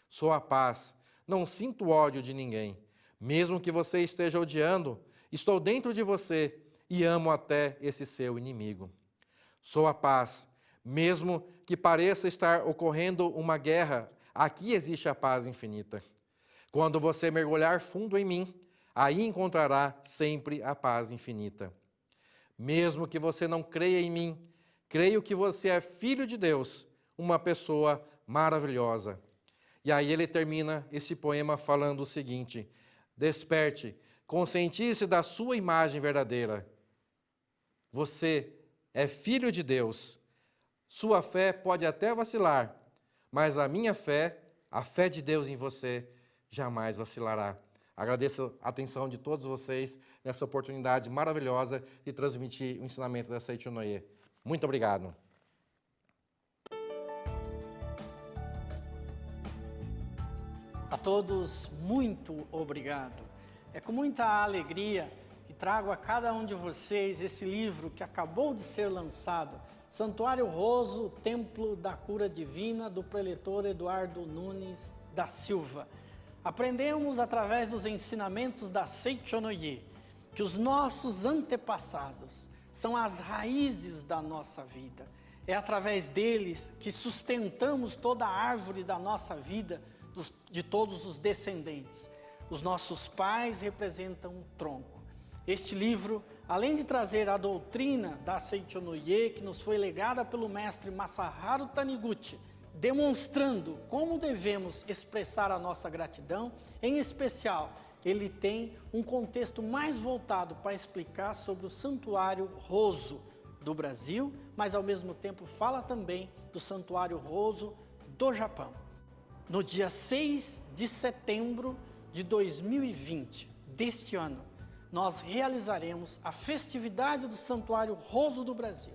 Sou a paz, não sinto ódio de ninguém. Mesmo que você esteja odiando, estou dentro de você e amo até esse seu inimigo. Sou a paz, mesmo que pareça estar ocorrendo uma guerra, aqui existe a paz infinita. Quando você mergulhar fundo em mim, aí encontrará sempre a paz infinita. Mesmo que você não creia em mim, creio que você é filho de Deus, uma pessoa maravilhosa. E aí ele termina esse poema falando o seguinte: desperte, conscientize-se da sua imagem verdadeira. Você é filho de Deus. Sua fé pode até vacilar, mas a minha fé, a fé de Deus em você, jamais vacilará. Agradeço a atenção de todos vocês nessa oportunidade maravilhosa de transmitir o ensinamento da Seichonoye. Muito obrigado. A todos, muito obrigado. É com muita alegria que trago a cada um de vocês esse livro que acabou de ser lançado, Santuário Roso, Templo da Cura Divina, do preletor Eduardo Nunes da Silva. Aprendemos através dos ensinamentos da Seichonoye que os nossos antepassados são as raízes da nossa vida. É através deles que sustentamos toda a árvore da nossa vida, de todos os descendentes. Os nossos pais representam um tronco. Este livro, além de trazer a doutrina da Seichonoye, que nos foi legada pelo mestre Masaharu Taniguchi, demonstrando como devemos expressar a nossa gratidão, em especial, ele tem um contexto mais voltado para explicar sobre o Santuário Roso do Brasil, mas ao mesmo tempo fala também do Santuário Roso do Japão. No dia 6 de setembro de 2020, deste ano, nós realizaremos a festividade do Santuário Roso do Brasil.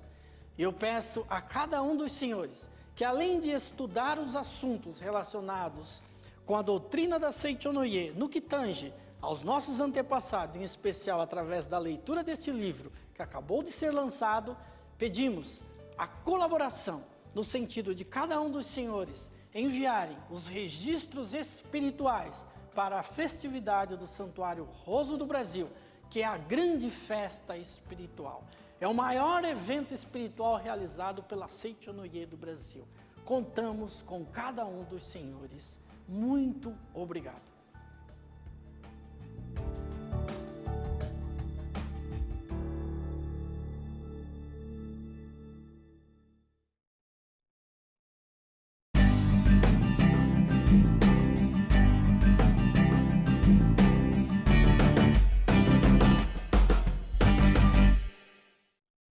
E eu peço a cada um dos senhores que, além de estudar os assuntos relacionados com a doutrina da Seichonoye, no que tange aos nossos antepassados, em especial através da leitura desse livro que acabou de ser lançado, pedimos a colaboração no sentido de cada um dos senhores enviarem os registros espirituais para a festividade do Santuário Roso do Brasil, que é a grande festa espiritual. É o maior evento espiritual realizado pela Seichonoye do Brasil. Contamos com cada um dos senhores. Muito obrigado.